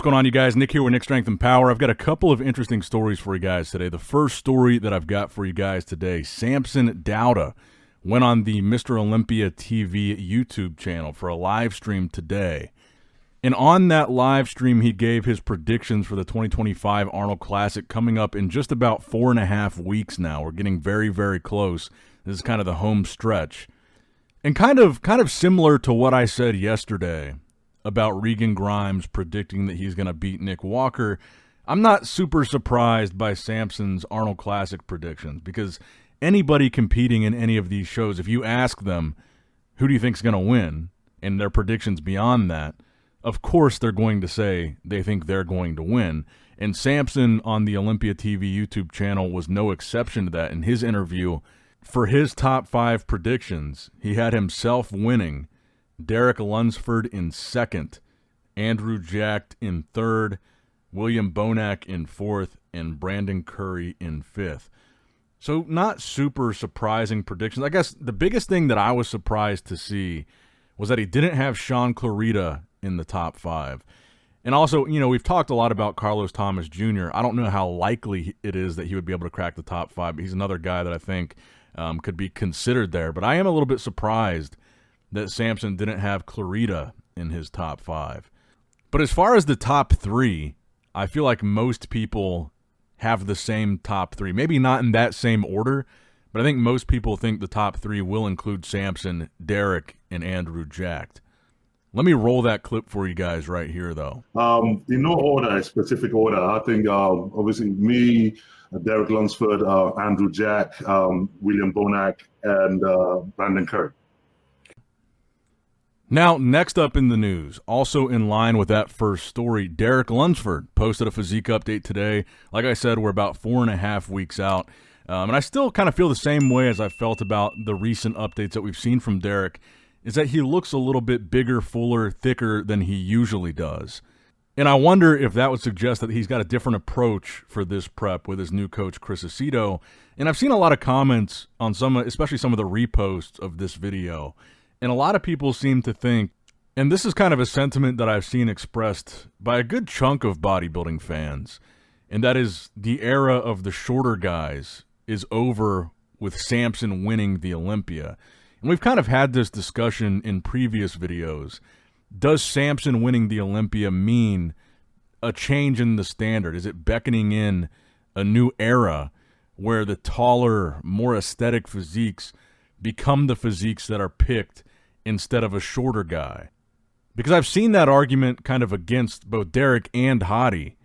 going on, you guys? Nick here with Nick Strength and Power. I've got a couple of interesting stories for you guys today. The first story that I've got for you guys today, Samson Dauda went on the Mr. Olympia TV YouTube channel for a live stream today. And on that live stream, he gave his predictions for the 2025 Arnold Classic coming up in just about 4.5 weeks now. We're getting very, very close. This is kind of the home stretch. And kind of similar to what I said yesterday about Regan Grimes predicting that he's going to beat Nick Walker, I'm not super surprised by Samson's Arnold Classic predictions, because anybody competing in any of these shows, if you ask them, who do you think is going to win, and their predictions beyond that, of course they're going to say they think they're going to win. And Samson on the Olympia TV YouTube channel was no exception to that. In his interview, for his top 5 predictions, he had himself winning, Derek Lunsford in 2nd, Andrew Jack in 3rd, William Bonac in 4th, and Brandon Curry in 5th. So not super surprising predictions. I guess the biggest thing that I was surprised to see was that he didn't have Sean Clarita in the top 5. And also, you know, we've talked a lot about Carlos Thomas Jr. I don't know how likely it is that he would be able to crack the top 5, but he's another guy that I think could be considered there. But I am a little bit surprised that Samson didn't have Clarita in his top 5. But as far as the top 3, I feel like most people have the same top 3. Maybe not in that same order, but I think most people think the top 3 will include Samson, Derek, and Andrew Jack. Let me roll that clip for you guys right here, though. In no order, specific order. I think obviously me, Derek Lunsford, Andrew Jack, William Bonac, and Brandon Curry. Now, next up in the news, also in line with that first story, Derek Lunsford posted a physique update today. Like I said, we're about 4.5 weeks out. And I still kind of feel the same way as I felt about the recent updates that we've seen from Derek, is that he looks a little bit bigger, fuller, thicker than he usually does. And I wonder if that would suggest that he's got a different approach for this prep with his new coach, Chris Aceto. And I've seen a lot of comments on especially some of the reposts of this video. And a lot of people seem to think, and this is kind of a sentiment that I've seen expressed by a good chunk of bodybuilding fans, and that is the era of the shorter guys is over with Samson winning the Olympia. And we've kind of had this discussion in previous videos. Does Samson winning the Olympia mean a change in the standard? Is it beckoning in a new era where the taller, more aesthetic physiques become the physiques that are picked instead of a shorter guy? Because I've seen that argument kind of against both Derek and Hottie,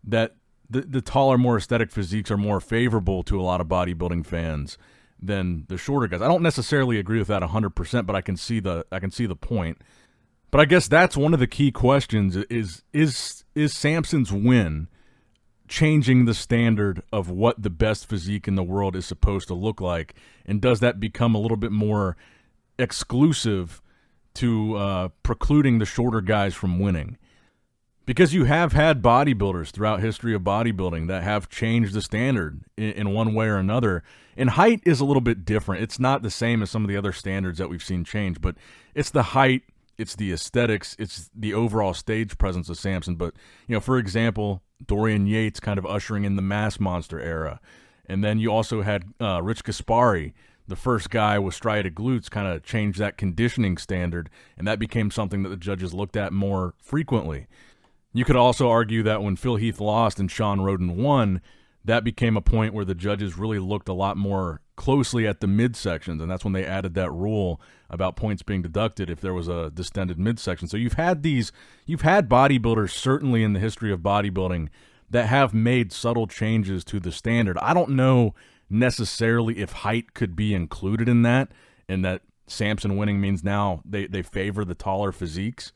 that the taller, more aesthetic physiques are more favorable to a lot of bodybuilding fans than the shorter guys. I don't necessarily agree with that 100%, but I can see the point. But I guess that's one of the key questions is Samson's win changing the standard of what the best physique in the world is supposed to look like, and does that become a little bit more exclusive to precluding the shorter guys from winning? Because you have had bodybuilders throughout history of bodybuilding that have changed the standard in one way or another. And height is a little bit different. It's not the same as some of the other standards that we've seen change, but it's the height, it's the aesthetics, it's the overall stage presence of Samson. But, you know, for example, Dorian Yates kind of ushering in the Mass Monster era. And then you also had Rich Gaspari, the first guy with striated glutes, kind of changed that conditioning standard, and that became something that the judges looked at more frequently. You could also argue that when Phil Heath lost and Sean Roden won, that became a point where the judges really looked a lot more closely at the midsections, and that's when they added that rule about points being deducted if there was a distended midsection. So you've had bodybuilders certainly in the history of bodybuilding that have made subtle changes to the standard. I don't know necessarily if height could be included in that, and that Samson winning means now they favor the taller physiques.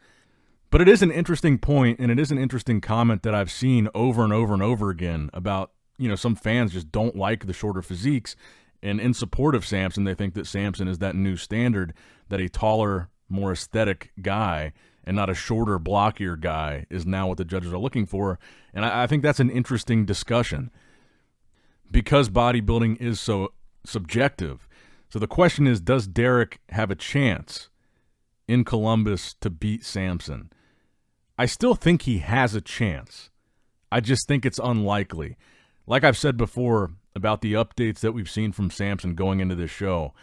But it is an interesting point, and it is an interesting comment that I've seen over and over and over again about, you know, some fans just don't like the shorter physiques, and in support of Samson, they think that Samson is that new standard, that a taller, more aesthetic guy and not a shorter, blockier guy is now what the judges are looking for. And I think that's an interesting discussion because bodybuilding is so subjective. So the question is, does Derek have a chance in Columbus to beat Samson? I still think he has a chance. I just think it's unlikely. Like I've said before about the updates that we've seen from Samson going into this show,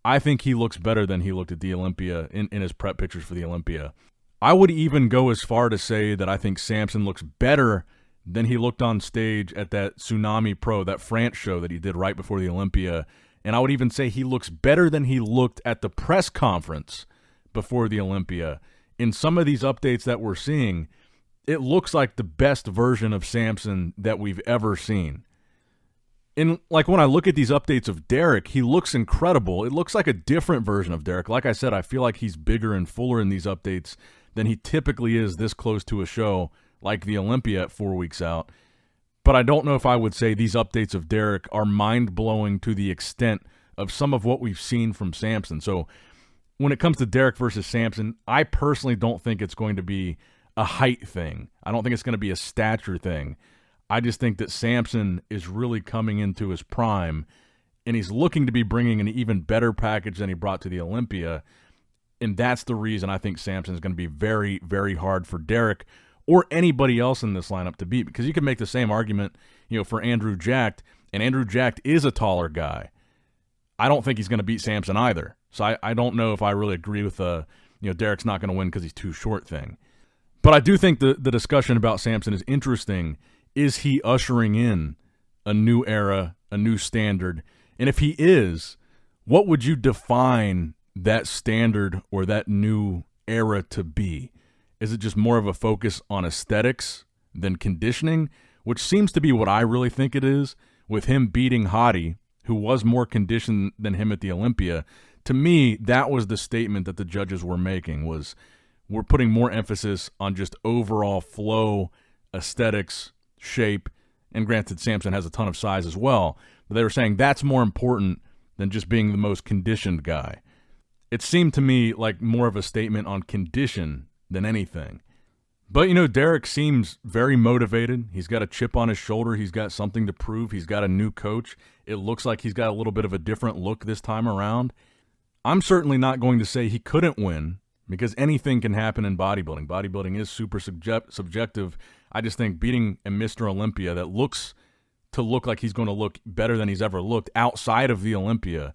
I think he looks better than he looked at the Olympia in his prep pictures for the Olympia. I would even go as far to say that I think Samson looks better than he looked on stage at that Tsunami Pro, that France show that he did right before the Olympia. And I would even say he looks better than he looked at the press conference before the Olympia. In some of these updates that we're seeing, it looks like the best version of Samson that we've ever seen. And like when I look at these updates of Derek, he looks incredible. It looks like a different version of Derek. Like I said, I feel like he's bigger and fuller in these updates than he typically is this close to a show like the Olympia at 4 weeks out. But I don't know if I would say these updates of Derek are mind-blowing to the extent of some of what we've seen from Samson. So when it comes to Derek versus Samson, I personally don't think it's going to be a height thing. I don't think it's going to be a stature thing. I just think that Samson is really coming into his prime, and he's looking to be bringing an even better package than he brought to the Olympia. And that's the reason I think Samson is going to be very, very hard for Derek or anybody else in this lineup to beat, because you can make the same argument, for Andrew Jacked, and Andrew Jacked is a taller guy. I don't think he's going to beat Samson either. So I don't know if I really agree with Derek's not going to win because he's too short thing. But I do think the discussion about Samson is interesting. Is he ushering in a new era, a new standard? And if he is, what would you define that standard or that new era to be? Is it just more of a focus on aesthetics than conditioning, which seems to be what I really think it is, with him beating Hottie, who was more conditioned than him at the Olympia? To me, that was the statement that the judges were making, was we're putting more emphasis on just overall flow, aesthetics, shape, and granted, Samson has a ton of size as well, but they were saying that's more important than just being the most conditioned guy. It seemed to me like more of a statement on condition than anything. But, Derek seems very motivated. He's got a chip on his shoulder. He's got something to prove. He's got a new coach. It looks like he's got a little bit of a different look this time around. I'm certainly not going to say he couldn't win, because anything can happen in bodybuilding. Bodybuilding is super subjective. I just think beating a Mr. Olympia that looks like he's going to look better than he's ever looked outside of the Olympia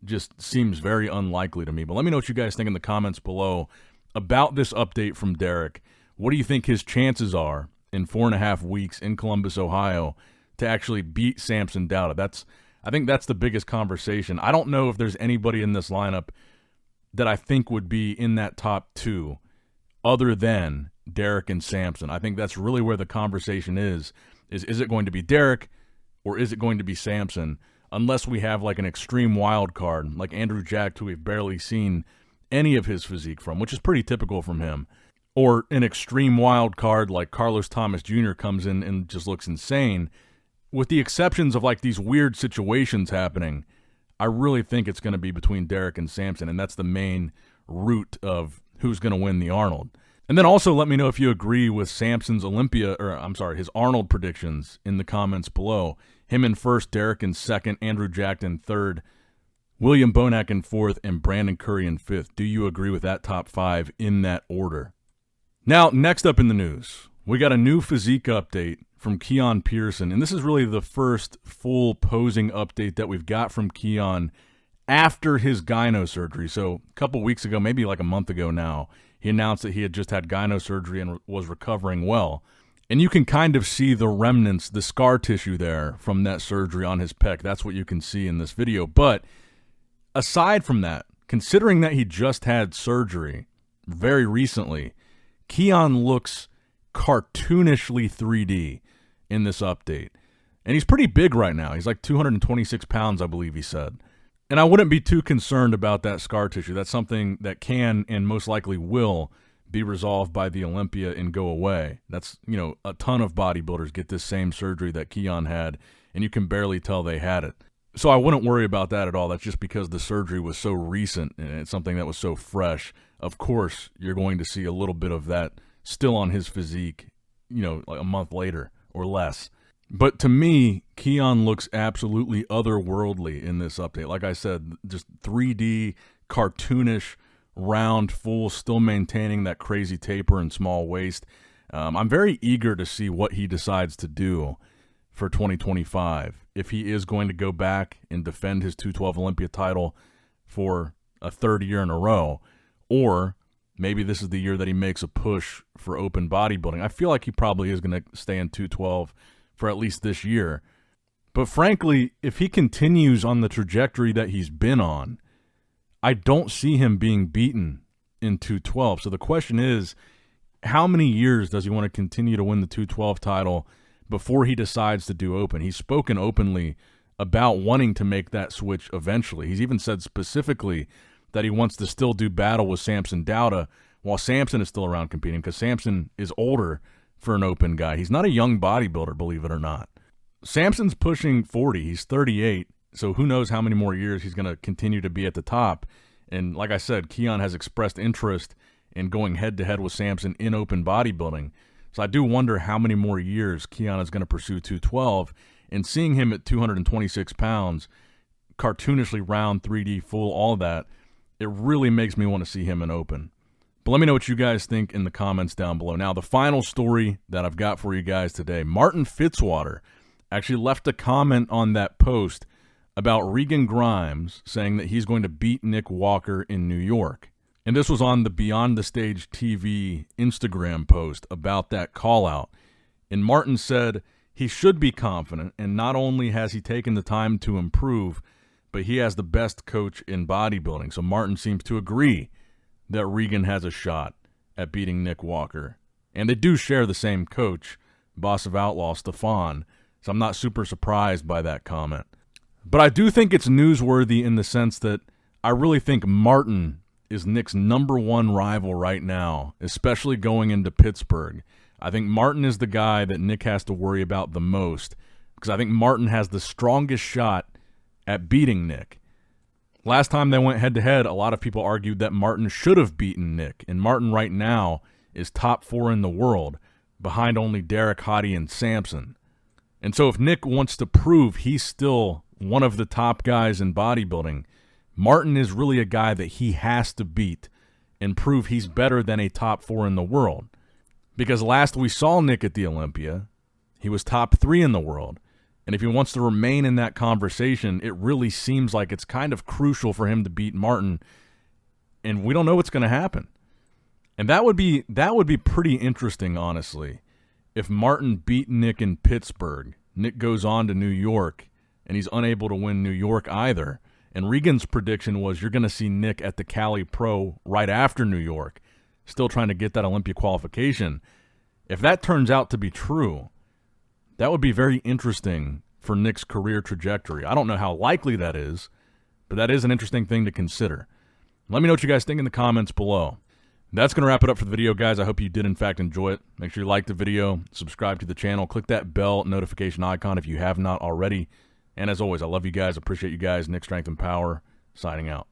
just seems very unlikely to me. But let me know what you guys think in the comments below about this update from Derek. What do you think his chances are in 4.5 weeks in Columbus, Ohio, to actually beat Samson Dauda? I think that's the biggest conversation. I don't know if there's anybody in this lineup that I think would be in that top two other than Derek and Samson. I think that's really where the conversation is it going to be Derek or is it going to be Samson? Unless we have like an extreme wild card, like Andrew Jacked, who we've barely seen any of his physique from, which is pretty typical from him. Or an extreme wild card like Carlos Thomas Jr. comes in and just looks insane. With the exceptions of like these weird situations happening, I really think it's going to be between Derek and Samson, and that's the main root of who's going to win the Arnold. And then also let me know if you agree with Samson's his Arnold predictions in the comments below. Him in first, Derek in second, Andrew Jacked in third, William Bonac in fourth, and Brandon Curry in fifth. Do you agree with that top five in that order? Now, next up in the news, we got a new physique update from Keone Pearson, and this is really the first full posing update that we've got from Keone after his gyno surgery. So a couple weeks ago, maybe like a month ago now, he announced that he had just had gyno surgery and was recovering well. And you can kind of see the remnants, the scar tissue there from that surgery on his pec. That's what you can see in this video. But aside from that, considering that he just had surgery very recently, Keone looks cartoonishly 3D in this update. And he's pretty big right now. He's like 226 pounds, I believe he said. And I wouldn't be too concerned about that scar tissue. That's something that can and most likely will be resolved by the Olympia and go away. That's, a ton of bodybuilders get this same surgery that Keone had, and you can barely tell they had it. So I wouldn't worry about that at all. That's just because the surgery was so recent and it's something that was so fresh. Of course, you're going to see a little bit of that still on his physique, like a month later or less. But to me, Keone looks absolutely otherworldly in this update. Like I said, just 3D, cartoonish, round, full, still maintaining that crazy taper and small waist. I'm very eager to see what he decides to do for 2025. If he is going to go back and defend his 212 Olympia title for a third year in a row, or maybe this is the year that he makes a push for open bodybuilding. I feel like he probably is going to stay in 212 for at least this year. But frankly, if he continues on the trajectory that he's been on, I don't see him being beaten in 212. So the question is, how many years does he want to continue to win the 212 title before he decides to do open? He's spoken openly about wanting to make that switch eventually. He's even said specifically that he wants to still do battle with Samson Dauda while Samson is still around competing, because Samson is older for an open guy. He's not a young bodybuilder, believe it or not. Samson's pushing 40. He's 38, so who knows how many more years he's going to continue to be at the top. And like I said, Keone has expressed interest in going head-to-head with Samson in open bodybuilding. So I do wonder how many more years Keone is going to pursue 212. And seeing him at 226 pounds, cartoonishly round, 3D, full, all that, it really makes me want to see him in open. But let me know what you guys think in the comments down below. Now, the final story that I've got for you guys today, Martin Fitzwater actually left a comment on that post about Regan Grimes saying that he's going to beat Nick Walker in New York. And this was on the Beyond the Stage TV Instagram post about that call out. And Martin said he should be confident, and not only has he taken the time to improve, but he has the best coach in bodybuilding. So Martin seems to agree that Regan has a shot at beating Nick Walker. And they do share the same coach, Boss of Outlaw, Stefan. So I'm not super surprised by that comment. But I do think it's newsworthy in the sense that I really think Martin is Nick's #1 rival right now, especially going into Pittsburgh. I think Martin is the guy that Nick has to worry about the most, because I think Martin has the strongest shot at beating Nick. Last time they went head-to-head, a lot of people argued that Martin should have beaten Nick, and Martin right now is top 4 in the world, behind only Derek, Hottie, and Samson. And so if Nick wants to prove he's still one of the top guys in bodybuilding, Martin is really a guy that he has to beat and prove he's better than a top 4 in the world. Because last we saw Nick at the Olympia, he was top 3 in the world. And if he wants to remain in that conversation, it really seems like it's kind of crucial for him to beat Martin, and we don't know what's going to happen. And that would be pretty interesting, honestly. If Martin beat Nick in Pittsburgh, Nick goes on to New York, and he's unable to win New York either. And Regan's prediction was you're going to see Nick at the Cali Pro right after New York, still trying to get that Olympia qualification. If that turns out to be true, that would be very interesting for Nick's career trajectory. I don't know how likely that is, but that is an interesting thing to consider. Let me know what you guys think in the comments below. That's going to wrap it up for the video, guys. I hope you did, in fact, enjoy it. Make sure you like the video, subscribe to the channel, click that bell notification icon if you have not already. And as always, I love you guys, appreciate you guys. Nick, Strength, and Power, signing out.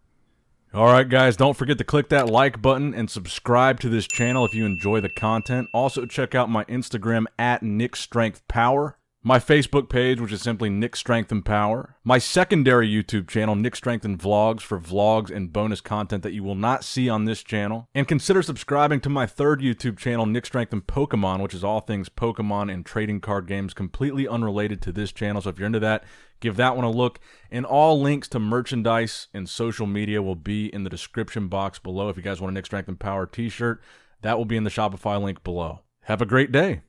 All right, guys, don't forget to click that like button and subscribe to this channel if you enjoy the content. Also, check out my Instagram at NICKS&P, my Facebook page, which is simply Nick Strength and Power, my secondary YouTube channel, Nick Strength and Vlogs, for vlogs and bonus content that you will not see on this channel, and consider subscribing to my third YouTube channel, Nick Strength and Pokemon, which is all things Pokemon and trading card games, completely unrelated to this channel. So if you're into that, give that one a look. And all links to merchandise and social media will be in the description box below. If you guys want a Nick Strength and Power t-shirt, that will be in the Shopify link below. Have a great day.